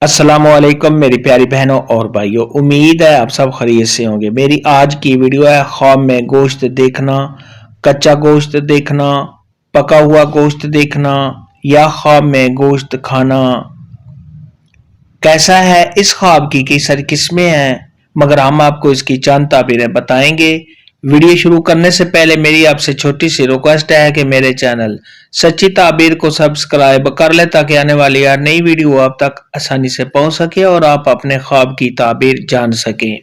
السلام علیکم میری پیاری بہنوں اور بھائیوں، امید ہے آپ سب خیریت سے ہوں گے۔ میری آج کی ویڈیو ہے خواب میں گوشت دیکھنا، کچا گوشت دیکھنا، پکا ہوا گوشت دیکھنا یا خواب میں گوشت کھانا کیسا ہے۔ اس خواب کی کئی ساری قسمیں ہیں مگر ہم آپ کو اس کی چند تعبیریں بتائیں گے۔ ویڈیو شروع کرنے سے پہلے میری آپ سے چھوٹی سی ریکویسٹ ہے کہ میرے چینل سچی تعبیر کو سبسکرائب کر لیں تاکہ آنے والی ہر نئی ویڈیو آپ تک آسانی سے پہنچ سکے اور آپ اپنے خواب کی تعبیر جان سکیں۔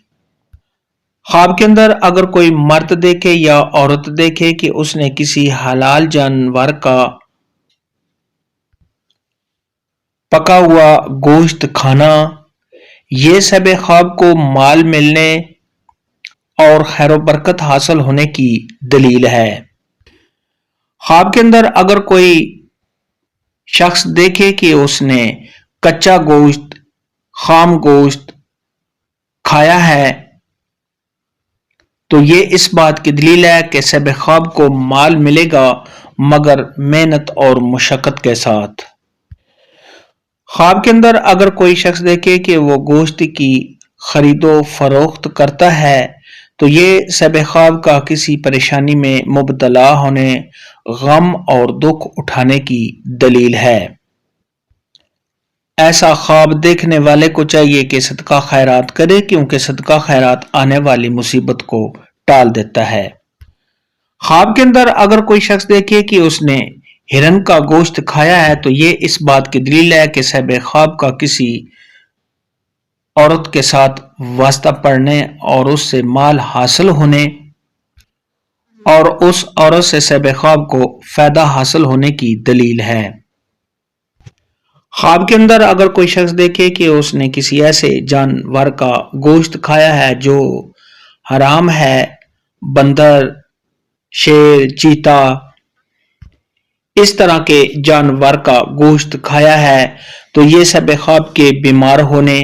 خواب کے اندر اگر کوئی مرد دیکھے یا عورت دیکھے کہ اس نے کسی حلال جانور کا پکا ہوا گوشت کھانا، یہ سب خواب کو مال ملنے اور خیر و برکت حاصل ہونے کی دلیل ہے۔ خواب کے اندر اگر کوئی شخص دیکھے کہ اس نے کچا گوشت، خام گوشت کھایا ہے تو یہ اس بات کی دلیل ہے کہ صاحب خواب کو مال ملے گا مگر محنت اور مشقت کے ساتھ۔ خواب کے اندر اگر کوئی شخص دیکھے کہ وہ گوشت کی خرید و فروخت کرتا ہے تو یہ صاحب خواب کا کسی پریشانی میں مبتلا ہونے، غم اور دکھ اٹھانے کی دلیل ہے۔ ایسا خواب دیکھنے والے کو چاہیے کہ صدقہ خیرات کرے کیونکہ صدقہ خیرات آنے والی مصیبت کو ٹال دیتا ہے۔ خواب کے اندر اگر کوئی شخص دیکھے کہ اس نے ہرن کا گوشت کھایا ہے تو یہ اس بات کی دلیل ہے کہ صاحب خواب کا کسی عورت کے ساتھ واسطہ پڑنے اور اس سے مال حاصل ہونے اور اس عورت سے صاحب خواب کو فائدہ حاصل ہونے کی دلیل ہے۔ خواب کے اندر اگر کوئی شخص دیکھے کہ اس نے کسی ایسے جانور کا گوشت کھایا ہے جو حرام ہے، بندر، شیر، چیتا، اس طرح کے جانور کا گوشت کھایا ہے تو یہ صاحب خواب کے بیمار ہونے،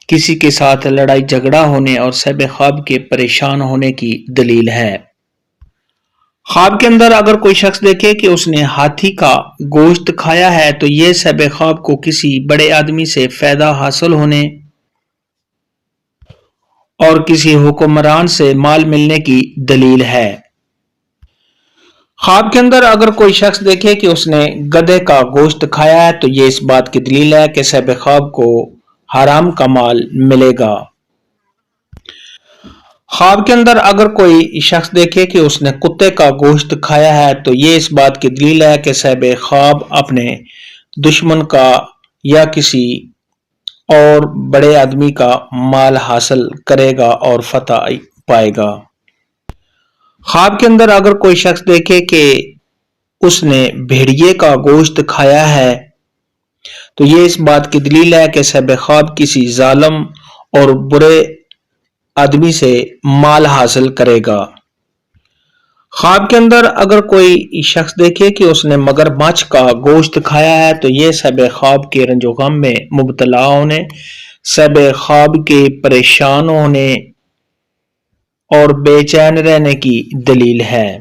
کسی کے ساتھ لڑائی جھگڑا ہونے اور صاحب خواب کے پریشان ہونے کی دلیل ہے۔ خواب کے اندر اگر کوئی شخص دیکھے کہ اس نے ہاتھی کا گوشت کھایا ہے تو یہ صاحب خواب کو کسی بڑے آدمی سے فائدہ حاصل ہونے اور کسی حکمران سے مال ملنے کی دلیل ہے۔ خواب کے اندر اگر کوئی شخص دیکھے کہ اس نے گدھے کا گوشت کھایا ہے تو یہ اس بات کی دلیل ہے کہ صاحب خواب کو حرام کا مال ملے گا۔ خواب کے اندر اگر کوئی شخص دیکھے کہ اس نے کتے کا گوشت کھایا ہے تو یہ اس بات کی دلیل ہے کہ صاحب خواب اپنے دشمن کا یا کسی اور بڑے آدمی کا مال حاصل کرے گا اور فتح پائے گا۔ خواب کے اندر اگر کوئی شخص دیکھے کہ اس نے بھیڑیے کا گوشت کھایا ہے تو یہ اس بات کی دلیل ہے کہ صاحب خواب کسی ظالم اور برے آدمی سے مال حاصل کرے گا۔ خواب کے اندر اگر کوئی شخص دیکھے کہ اس نے مگرمچھ کا گوشت کھایا ہے تو یہ صاحب خواب کے رنج و غم میں مبتلا ہونے، صاحب خواب کے پریشان ہونے اور بے چین رہنے کی دلیل ہے۔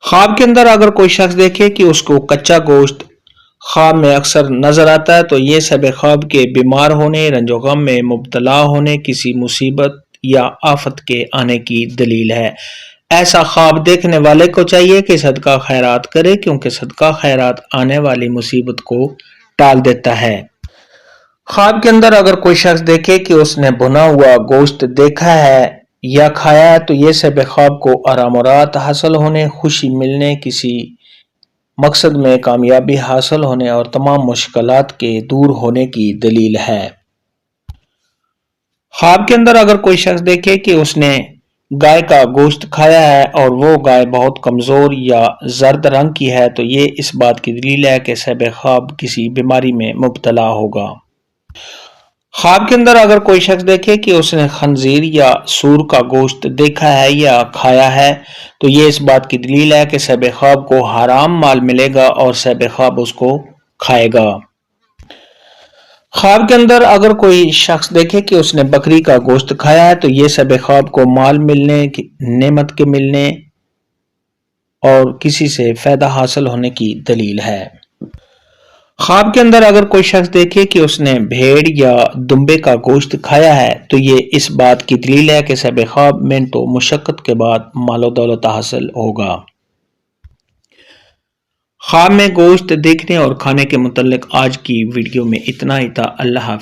خواب کے اندر اگر کوئی شخص دیکھے کہ اس کو کچا گوشت خواب میں اکثر نظر آتا ہے تو یہ صاحب خواب کے بیمار ہونے، رنج و غم میں مبتلا ہونے، کسی مصیبت یا آفت کے آنے کی دلیل ہے۔ ایسا خواب دیکھنے والے کو چاہیے کہ صدقہ خیرات کرے کیونکہ صدقہ خیرات آنے والی مصیبت کو ٹال دیتا ہے۔ خواب کے اندر اگر کوئی شخص دیکھے کہ اس نے بھنا ہوا گوشت دیکھا ہے یا کھایا ہے تو یہ صاحب خواب کو آرام و راحت حاصل ہونے، خوشی ملنے، کسی مقصد میں کامیابی حاصل ہونے اور تمام مشکلات کے دور ہونے کی دلیل ہے۔ خواب کے اندر اگر کوئی شخص دیکھے کہ اس نے گائے کا گوشت کھایا ہے اور وہ گائے بہت کمزور یا زرد رنگ کی ہے تو یہ اس بات کی دلیل ہے کہ صاحب خواب کسی بیماری میں مبتلا ہوگا۔ خواب کے اندر اگر کوئی شخص دیکھے کہ اس نے خنزیر یا سور کا گوشت دیکھا ہے یا کھایا ہے تو یہ اس بات کی دلیل ہے کہ صاحب خواب کو حرام مال ملے گا اور صاحب خواب اس کو کھائے گا۔ خواب کے اندر اگر کوئی شخص دیکھے کہ اس نے بکری کا گوشت کھایا ہے تو یہ صاحب خواب کو مال ملنے، نعمت کے ملنے اور کسی سے فائدہ حاصل ہونے کی دلیل ہے۔ خواب کے اندر اگر کوئی شخص دیکھے کہ اس نے بھیڑ یا دمبے کا گوشت کھایا ہے تو یہ اس بات کی دلیل ہے کہ صاحب خواب محنت و مشقت کے بعد مال و دولت حاصل ہوگا۔ خواب میں گوشت دیکھنے اور کھانے کے متعلق آج کی ویڈیو میں اتنا ہی تھا۔ اللہ حافظ۔